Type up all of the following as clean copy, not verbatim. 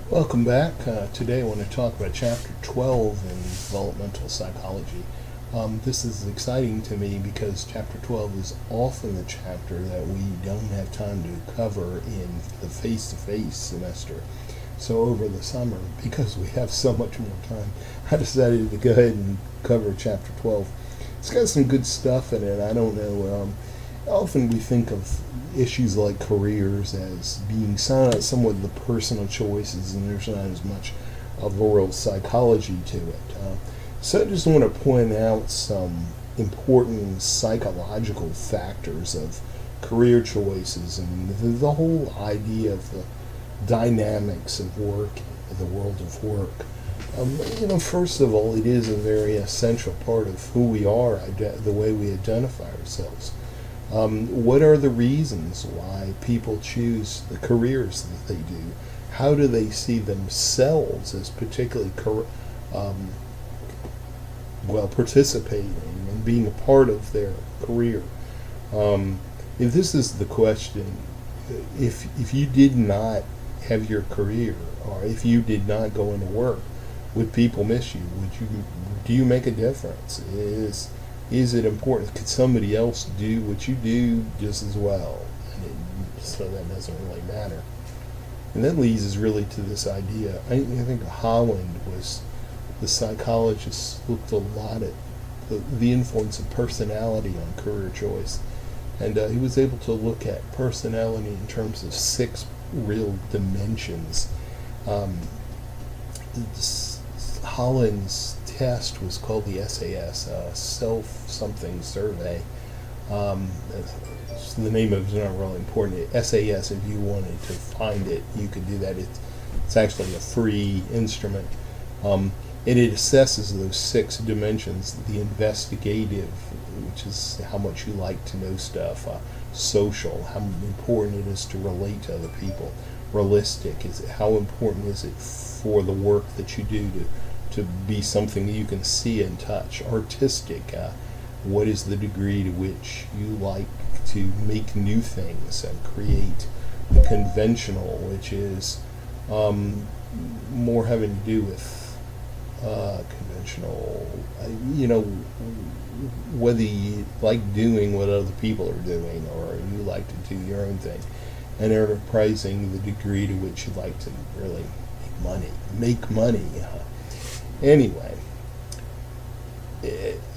Welcome back. Today I want to talk about Chapter 12 in Developmental Psychology. This is exciting to me because Chapter 12 is often the chapter that we don't have time to cover in the face-to-face semester. So over the summer, because we have so much more time, I decided to go ahead and cover Chapter 12. It's got some good stuff in it. I don't know. Often we think of issues like careers as being somewhat the personal choices, and there's not as much of oral psychology to it. So I just want to point out some important psychological factors of career choices and the whole idea of the dynamics of work, the world of work. First of all, it is a very essential part of who we are, the way we identify ourselves. What are the reasons why people choose the careers that they do? How do they see themselves as particularly participating and being a part of their career? If this is the question, if you did not have your career, or if you did not go into work, would people miss you? Do you make a difference? Is it important? Could somebody else do what you do just as well? So that doesn't really matter. And that leads us really to this idea. I think Holland was the psychologist, looked a lot at the influence of personality on career choice. And he was able to look at personality in terms of 6 real dimensions. Holland's test was called the SAS, Self-Something Survey. The name of it is not really important. SAS, if you wanted to find it, you could do that. It's actually a free instrument. And it assesses those 6 dimensions: the investigative, which is how much you like to know stuff; social, how important it is to relate to other people; realistic, is how important is it for the work that you do to be something that you can see and touch; artistic, what is the degree to which you like to make new things and create; the conventional, which is more having to do with conventional, whether you like doing what other people are doing or you like to do your own thing; and enterprising, the degree to which you like to really make money. Anyway,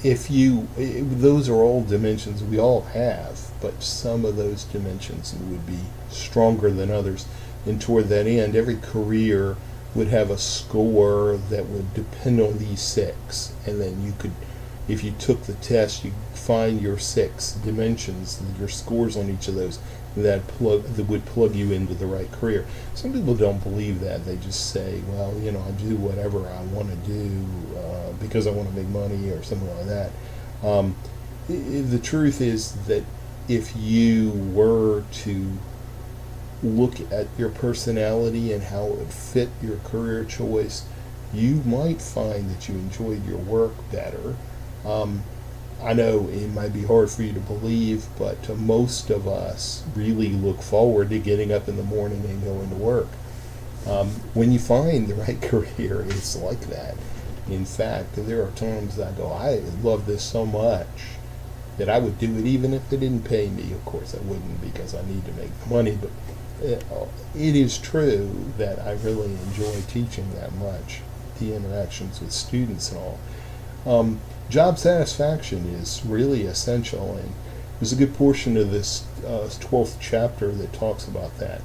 those are all dimensions we all have, but some of those dimensions would be stronger than others. And toward that end, every career would have a score that would depend on these 6. And then you could, if you took the test, you find your 6 dimensions, your scores on each of those, that would plug you into the right career. Some people don't believe that. They just say, well, I do whatever I want to do because I want to make money or something like that. The truth is that if you were to look at your personality and how it would fit your career choice, you might find that you enjoyed your work better. I know it might be hard for you to believe, but most of us really look forward to getting up in the morning and going to work. When you find the right career, it's like that. In fact, there are times I go, I love this so much that I would do it even if they didn't pay me. Of course, I wouldn't, because I need to make the money, but it is true that I really enjoy teaching that much, the interactions with students and all. Job satisfaction is really essential, and there's a good portion of this 12th chapter that talks about that.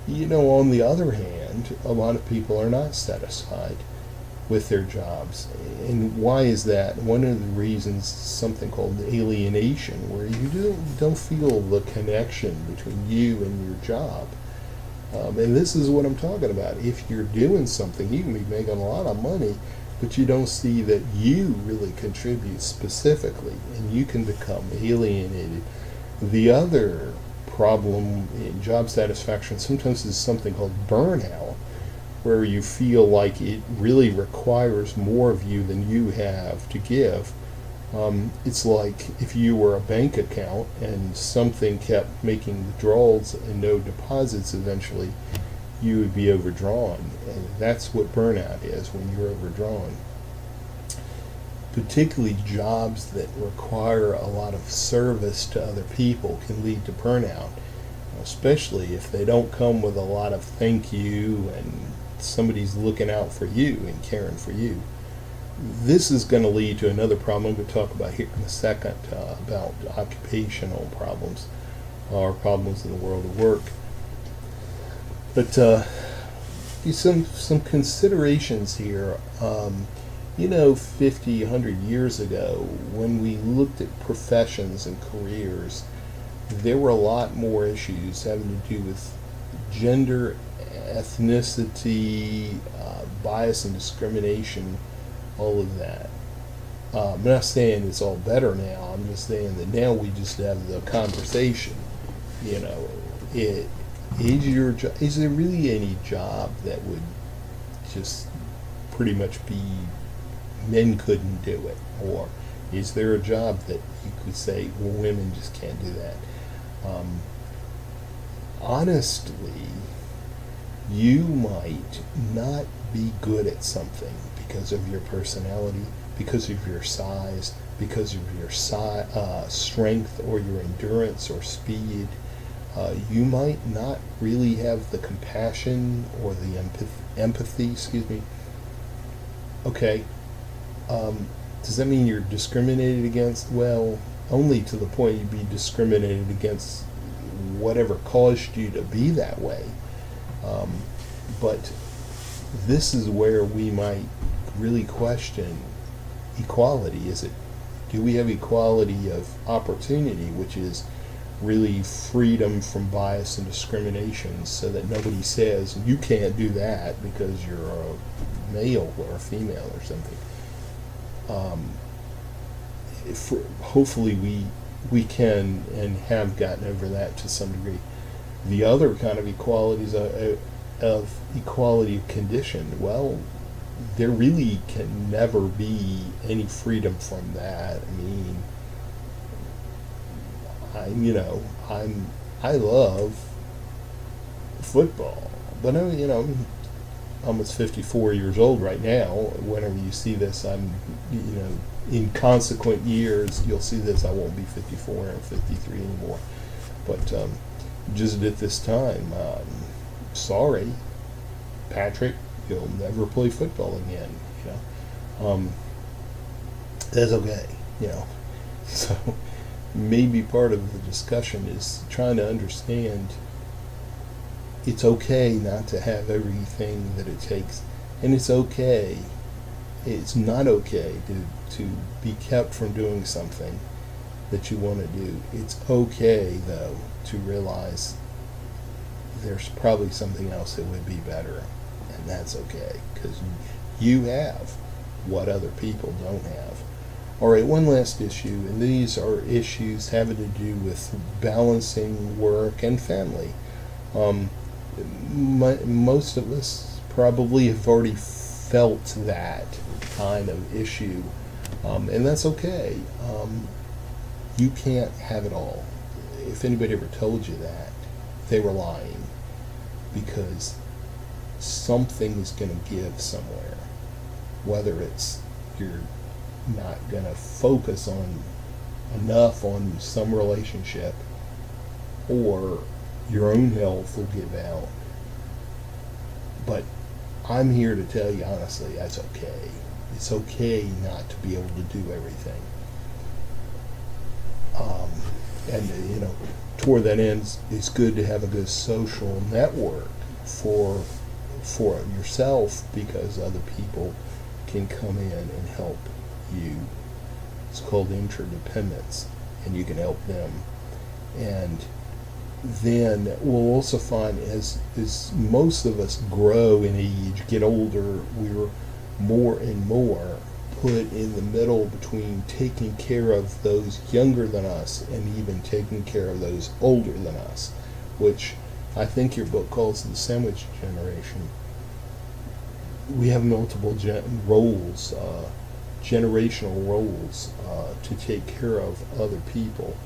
On the other hand, a lot of people are not satisfied with their jobs. And why is that? One of the reasons is something called alienation, where you don't feel the connection between you and your job. And this is what I'm talking about. If you're doing something, you can be making a lot of money, but you don't see that you really contribute specifically, and you can become alienated. The other problem in job satisfaction sometimes is something called burnout, where you feel like it really requires more of you than you have to give. It's like if you were a bank account and something kept making withdrawals and no deposits eventually, you would be overdrawn. And that's what burnout is, when you're overdrawn. Particularly jobs that require a lot of service to other people can lead to burnout, especially if they don't come with a lot of thank you and somebody's looking out for you and caring for you. This is going to lead to another problem I'm going to talk about here in a second, about occupational problems or problems in the world of work. But some considerations here. 50, 100 years ago, when we looked at professions and careers, there were a lot more issues having to do with gender, ethnicity, bias and discrimination, all of that. I'm not saying it's all better now. I'm just saying that now we just have the conversation. Is there really any job that would just pretty much be men couldn't do it? Or is there a job that you could say, well, women just can't do that? Honestly, you might not be good at something because of your personality, because of your size, because of your strength or your endurance or speed. You might not really have the compassion or the empathy, Okay, does that mean you're discriminated against? Well, only to the point you'd be discriminated against whatever caused you to be that way. But this is where we might really question equality. Do we have equality of opportunity, which is really freedom from bias and discrimination, so that nobody says you can't do that because you're a male or a female or something? Hopefully we can and have gotten over that to some degree. The other kind of equalities of equality of condition, well, there really can never be any freedom from that. I love football, but I'm almost 54 years old right now. Whenever you see this, I'm in consequent years you'll see this, I won't be 54 or 53 anymore. But just at this time, sorry, Patrick, you'll never play football again. That's okay. So maybe part of the discussion is trying to understand it's okay not to have everything that it takes, and it's not okay to be kept from doing something that you want to do. It's okay, though, to realize there's probably something else that would be better, and that's okay, because you have what other people don't have. All right, one last issue, and these are issues having to do with balancing work and family. Most of us probably have already felt that kind of issue, and that's okay. You can't have it all. If anybody ever told you that, they were lying, because something is going to give somewhere, whether it's you're not going to focus enough on some relationship, or your own health will give out. But I'm here to tell you honestly, that's okay. It's okay not to be able to do everything. And toward that end, it's good to have a good social network for yourself, because other people can come in and help you. It's called interdependence, and you can help them. And then we'll also find as most of us grow in age, get older, we're more and more put in the middle between taking care of those younger than us and even taking care of those older than us, which I think your book calls the sandwich generation. We have multiple roles, generational roles, to take care of other people.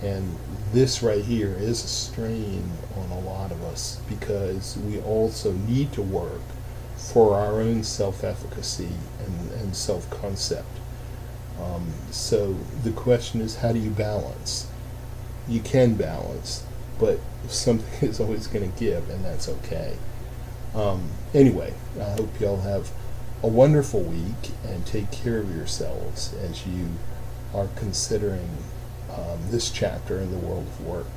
And this right here is a strain on a lot of us because we also need to work for our own self-efficacy and self-concept. So the question is, how do you balance? You can balance, but something is always going to give, and that's okay. Anyway, I hope y'all have a wonderful week and take care of yourselves as you are considering this chapter in the world of work.